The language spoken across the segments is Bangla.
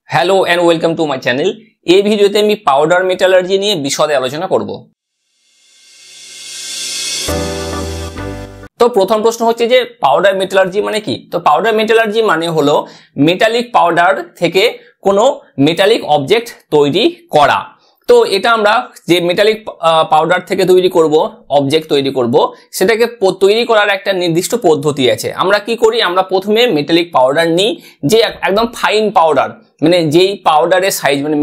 Hello and welcome to my channel. এই ভিডিওতে আমি পাউডার মেটালার্জি নিয়ে বিশদে আলোচনা করব। তো প্রথম প্রশ্ন হচ্ছে যে পাউডার মেটালার্জি মানে কি? তো পাউডার মেটালার্জি মানে হলো মেটালিক পাউডার থেকে কোনো মেটালিক অবজেক্ট তৈরি করা। তো এটা আমরা যে মেটালিক পাউডার থেকে তৈরি করব, অবজেক্ট তৈরি করব, সেটাকে তৈরি করার একটা নির্দিষ্ট পদ্ধতি আছে। আমরা কি করি, আমরা প্রথমে মেটালিক পাউডার নিই, যে একদম ফাইন পাউডার, মানে যেই পাউডারের সাইজ, মানে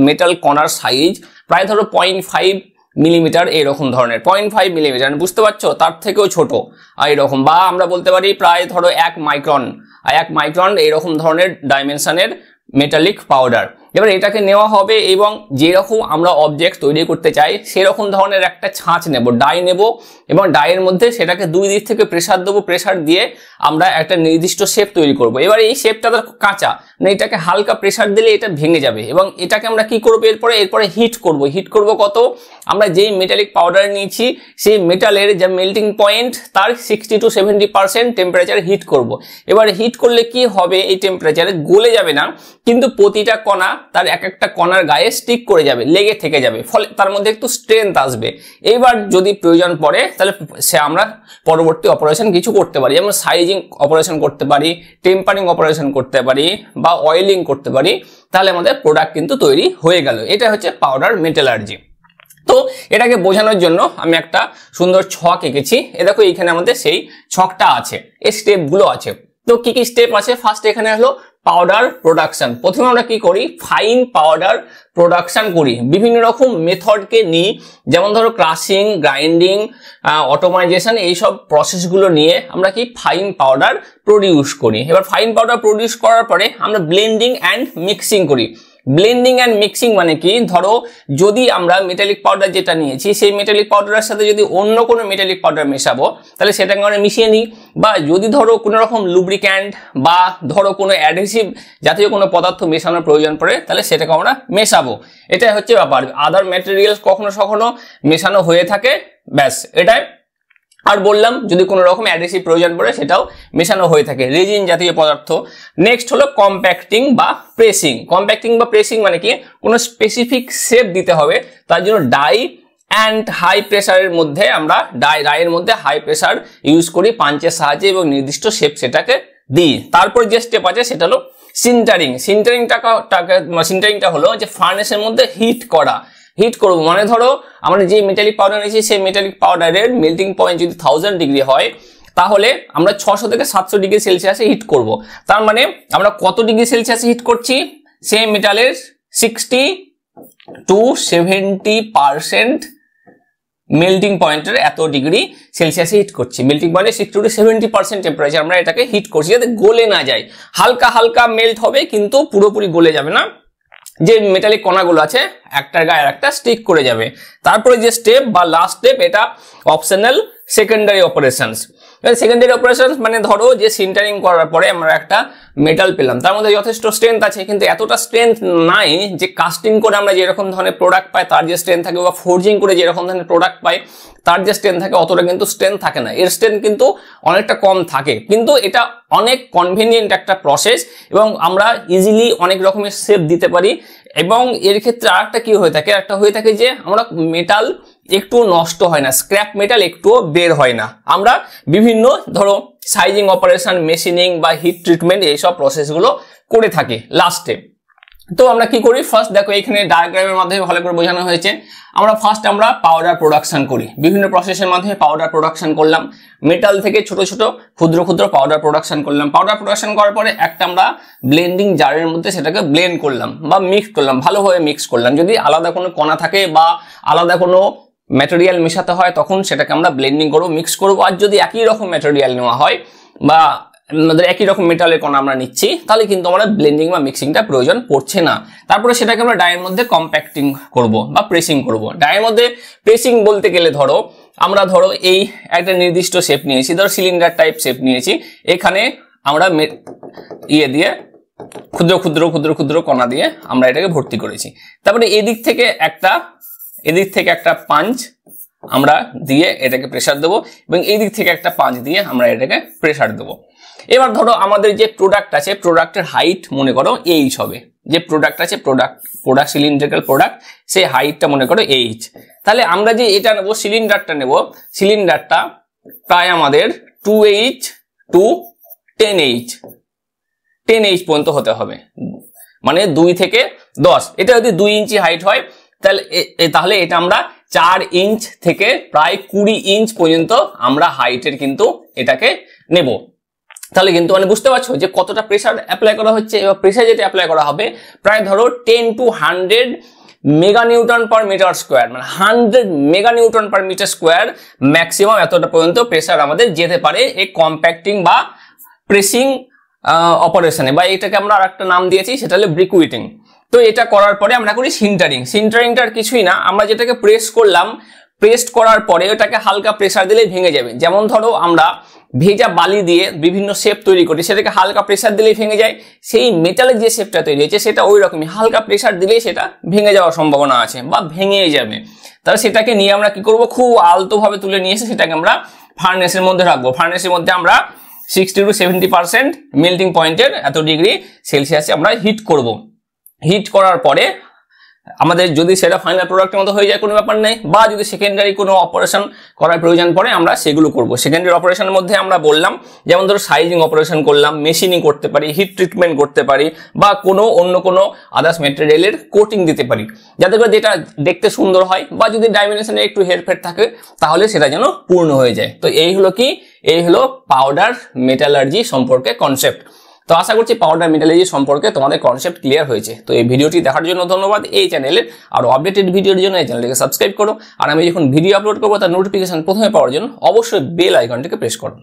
মেটাল কণার সাইজ প্রায় ধরো 0.5 মিলিমিটার, এরকম ধরনের 0.5 মিলিমিটার, বুঝতে পারছো, তার থেকেও ছোট এরকম, বা আমরা বলতে পারি প্রায় ধরো 1 মাইক্রন এরকম ধরনের ডাইমেনশনের মেটালিক পাউডার। এবার এটাকে নেওয়া হবে এবং যেরকম আমরা অবজেক্ট তৈরি করতে চাই সেরকম ধরনের একটা ছাঁচ নেব, ডাই নেব, এবং ডাইয়ের মধ্যে সেটাকে দুই দিক থেকে প্রেসার দেবো। প্রেসার দিয়ে আমরা একটা নির্দিষ্ট শেপ তৈরি করব। এবার এই শেপটা তো কাঁচা, মানে এটাকে হালকা প্রেসার দিলে এটা ভেঙে যাবে, এবং এটাকে আমরা কি করবো, এরপরে হিট করব কত, আমরা যেই মেটালিক পাউডার নিয়েছি সেই মেটালের যে মেল্টিং পয়েন্ট তার 60 to 70% টেম্পারেচারে হিট করব। এবার হিট করলে কি হবে, এই টেম্পারেচারে গলে যাবে না, কিন্তু প্রতিটা কণা তার এক একটা কণার গায়ে স্টিক করে যাবে, লেগে থেকে যাবে, ফলে তার মধ্যে একটু স্ট্রেংথ আসবে। এইবার যদি প্রয়োজন পড়ে তাহলে আমরা পরবর্তী অপারেশন কিছু করতে পারি, যেমন সাইজিং অপারেশন করতে পারি, টেম্পারিং অপারেশন করতে পারি, বা অয়েলিং করতে পারি, তাহলে আমাদের প্রোডাক্ট কিন্তু তৈরি হয়ে গেল। এটা হচ্ছে পাউডার মেটালার্জি। তো এটাকে বোঝানোর জন্য আমি একটা সুন্দর ছক এঁকেছি। এ দেখো এইখানে আমাদের সেই ছকটা আছে, এই স্টেপগুলো আছে। তো কি কি স্টেপ আছে? ফার্স্ট এখানে হলো পাউডার প্রোডাকশন। প্রথমে আমরা কি করি, ফাইন পাউডার প্রোডাকশন করি। বিভিন্ন রকম মেথডকে নিই, যেমন ধরো ক্রাশিং, গ্রাইন্ডিং, অটোমাইজেশন, এইসব প্রসেসগুলো নিয়ে আমরা কি ফাইন পাউডার প্রডিউস করি। এবার ফাইন পাউডার প্রডিউস করার পরে আমরা ব্লেন্ডিং অ্যান্ড মিক্সিং করি। ব্লেন্ডিং অ্যান্ড মিক্সিং মানে কি, ধরো যদি আমরা মেটালিক পাউডার যেটা নিয়েছি সেই মেটালিক পাউডারের সাথে যদি অন্য কোনো মেটালিক পাউডার মেশাবো তাহলে সেটাকে আমরা মিশিয়ে নিই, বা যদি ধরো কোনো রকম লুব্রিক্যান্ট বা ধরো কোনো অ্যাডহেসিভ জাতীয় কোনো পদার্থ মেশানোর প্রয়োজন পড়ে তাহলে সেটাকে আমরা মেশাবো। এটাই হচ্ছে ব্যাপার। আদার ম্যাটেরিয়ালস কখনো কখনো মেশানো হয়ে থাকে, ব্যাস এটাই। আর বললাম যদি কোনো রকম অ্যাডহেসিভ প্রয়োজন পড়ে সেটাও মেশানো হয়ে থাকে, রেজিন জাতীয় পদার্থ। নেক্সট হলো কম্প্যাক্টিং বা প্রেসিং। কম্প্যাক্টিং বা প্রেসিং মানে কি, কোনো স্পেসিফিক শেপ দিতে হবে, তার জন্য ডাই অ্যান্ড হাই প্রেসারের মধ্যে আমরা ডাইয়ের মধ্যে হাই প্রেসার ইউজ করি পাঞ্চের সাহায্যে, এবং নির্দিষ্ট শেপ সেটাকে দিই। তারপর যে স্টেপ আছে সেটা হলো সিন্টারিং। সিন্টারিংটা হলো যে ফার্নেসের মধ্যে হিট করবো, মানে ধরো আমরা যে মেটালিক পাউডার নিয়েছি সেই মেটালিক পাউডারের মেল্টিং পয়েন্ট যদি 1000 ডিগ্রি হয় তাহলে আমরা 600 থেকে 700 ডিগ্রি সেলসিয়াসে হিট করব। তার মানে আমরা কত ডিগ্রি সেলসিয়াসে হিট করছি, সেই মেটালের 60 to 70% মেল্টিং পয়েন্টের এত ডিগ্রি সেলসিয়াসে হিট করছি। মেল্টিং পয়েন্টে 60 to 70% টেম্পারেচার আমরা এটাকে হিট করছি, যাতে গলে না যায়। হালকা হালকা মেল্ট হবে, কিন্তু পুরোপুরি গলে যাবে না, যে মেটালিক কণাগুলো আছে একটার গায়ে একটা স্টিক করে যাবে। তারপরে যে স্টেপ বা লাস্ট স্টেপ, এটা optional secondary operations. Secondary operations মানে ধরো যে সিন্টারিং করার পরে আমরা একটা মেটাল পেলাম, তার মধ্যে যথেষ্ট স্ট্রেংথ আছে, কিন্তু এতটা স্ট্রেংথ নাই যে কাস্টিং করে আমরা যেরকম ধরনের প্রোডাক্ট পাই তার যে স্ট্রেংথ থাকে, বা ফোর্জিং করে যেরকম ধরনের প্রোডাক্ট পাই তার যে স্ট্রেংথ থাকে অতটা কিন্তু স্ট্রেংথ থাকে না, এর স্ট্রেংথ কিন্তু অনেকটা কম থাকে। কিন্তু এটা অনেক কনভিনিয়েন্ট একটা প্রসেস, এবং আমরা ইজিলি অনেক রকমের শেপ দিতে পারি। এবং এর ক্ষেত্রে আরেকটা কি হয়ে থাকে, একটা হয়ে থাকে যে আমরা মেটাল একটু নষ্ট হয় না, স্ক্র্যাপ মেটাল একটুও বের হয় না। আমরা বিভিন্ন ধরো সাইজিং অপারেশন, মেশিনিং বা হিট ট্রিটমেন্ট এইসব প্রসেসগুলো করে থাকি লাস্টে। তো আমরা কি করি, ফার্স্ট দেখো এখানে ডায়াগ্রামের মাধ্যমে ভালো করে বোঝানো হয়েছে। আমরা পাউডার প্রোডাকশন করি, বিভিন্ন প্রসেসের মাধ্যমে পাউডার প্রোডাকশন করলাম। মেটাল থেকে ছোট ছোট ক্ষুদ্র পাউডার প্রোডাকশন করলাম। পাউডার প্রোডাকশন করার পরে একটা আমরা ব্লেন্ডিং জারের মধ্যে সেটাকে ব্লেন্ড করলাম বা মিক্স করলাম, ভালোভাবে মিক্স করলাম। যদি আলাদা কোনো কণা থাকে বা আলাদা কোনো ম্যাটেরিয়াল মেশাতে হয় তখন সেটাকে আমরা ব্লেন্ডিং করবো, মিক্স করবো। আর যদি একই রকম ম্যাটেরিয়াল নেওয়া হয় বা আমাদের একই রকম মেটালের কণা আমরা নিচ্ছি তাহলে কিন্তু আমরা ব্লেন্ডিং বা মিক্সিংটা প্রয়োজন পড়ছে না। তারপরে সেটাকে আমরা ডাইয়ের মধ্যে কম্প্যাক্টিং করব বা প্রেসিং করব। ডাইয়ের মধ্যে প্রেসিং বলতে গেলে আমরা এই একটা নির্দিষ্ট শেপ নিয়েছি, ধরো সিলিন্ডার টাইপ শেপ নিয়েছি, এখানে আমরা দিয়ে ক্ষুদ্র কণা দিয়ে আমরা এটাকে ভর্তি করেছি। তারপরে এদিক থেকে একটা পাঞ্চ আমরা দিয়ে এটাকে প্রেসার দেবো, এবং এই দিক থেকে একটা পাঞ্চ দিয়ে আমরা এটাকে প্রেসার দেবো। এবার ধরো আমাদের যে প্রোডাক্ট আছে, প্রোডাক্টের হাইট মনে করো এইচ হবে, যে প্রোডাক্ট আছে প্রোডাক্ট সিলিন্ড্রিক্যাল প্রোডাক্ট, সেই হাইটটা মনে করো এইচ। তাহলে আমরা যে এটা নেবো, সিলিন্ডারটা নেব, সিলিন্ডারটা প্রায় আমাদের 2H টু 10H পর্যন্ত হতে হবে, মানে 2 থেকে 10। এটা যদি 2 ইঞ্চি হাইট হয় তাহলে এটা আমরা 4 ইঞ্চ থেকে প্রায় 20 ইঞ্চ পর্যন্ত আমরা হাইটের কিন্তু এটাকে নেব। তাহলে কিন্তু মানে বুঝতে পারছো যে কতটা প্রেসার অ্যাপ্লাই করা হচ্ছে। এবার প্রেসার যেটা অ্যাপ্লাই করা হবে প্রায় ধরো 10 to 100 mega newton per metre square, মানে 100 mega newton per metre square maximum এতটা পর্যন্ত প্রেসার আমাদের যেতে পারে এই কম্প্যাক্টিং বা প্রেসিং অপারেশনে, বা এটাকে আমরা আরেকটা নাম দিয়েছি সেটা হলো ব্রিকুইটিং। তো এটা করার পরে আমরা করি সিন্টারিং। সিন্টারিংটার কিছুই না, আমরা যেটাকে প্রেস করলাম, প্রেস করার পরে ওটাকে হালকা প্রেসার দিলেই ভেঙে যাবে। যেমন ধরো আমরা ভেজা বালি দিয়ে বিভিন্ন শেপ তৈরি করি, সেটাকে হালকা প্রেসার দিলেই ভেঙে যায়। সেই মেটালের যে শেপটা তৈরি হয়েছে সেটা ওই রকমই, হালকা প্রেসার দিলেই সেটা ভেঙে যাওয়ার সম্ভাবনা আছে বা ভেঙেই যাবে। তাহলে সেটাকে নিয়ে আমরা কি করব, খুব আলতোভাবে তুলে নিয়ে এসে সেটাকে আমরা ফার্নেসের মধ্যে রাখবো। ফার্নেসের মধ্যে আমরা 60 to 70% মেল্টিং পয়েন্টের এত ডিগ্রি সেলসিয়াসে আমরা হিট করব। হিট করার পরে আমাদের যদি সেটা ফাইনাল প্রোডাক্টের মতো হয়ে যায় কোনো ব্যাপার নেই, বা যদি সেকেন্ডারি কোনো অপারেশন করার প্রয়োজন পড়ে আমরা সেগুলো করব। সেকেন্ডারি অপারেশনের মধ্যে আমরা বললাম যেমন ধরো সাইজিং অপারেশন করলাম, মেশিনিং করতে পারি, হিট ট্রিটমেন্ট করতে পারি, বা অন্য কোনো আদার্স ম্যাটেরিয়ালের কোটিং দিতে পারি, যাতে করে যেটা দেখতে সুন্দর হয়, বা যদি ডাইমেনশনে একটু হেরফের থাকে তাহলে সেটা যেন পূর্ণ হয়ে যায়। তো এই হলো কি, এই হলো পাউডার মেটালার্জি সম্পর্কে কনসেপ্ট। তো আশা করছি পাউডার মেটালার্জি সম্পর্কে তোমাদের কনসেপ্ট ক্লিয়ার হয়েছে। তো এই ভিডিওটি দেখার জন্য ধন্যবাদ। এই চ্যানেলের আরো আপডেটেড ভিডিওর জন্য এই চ্যানেলটিকে সাবস্ক্রাইব করো, আর আমি যখন ভিডিও আপলোড করবো তার নোটিফিকেশন প্রথমে পাওয়ার জন্য অবশ্যই বেল আইকনটিকে প্রেস করো।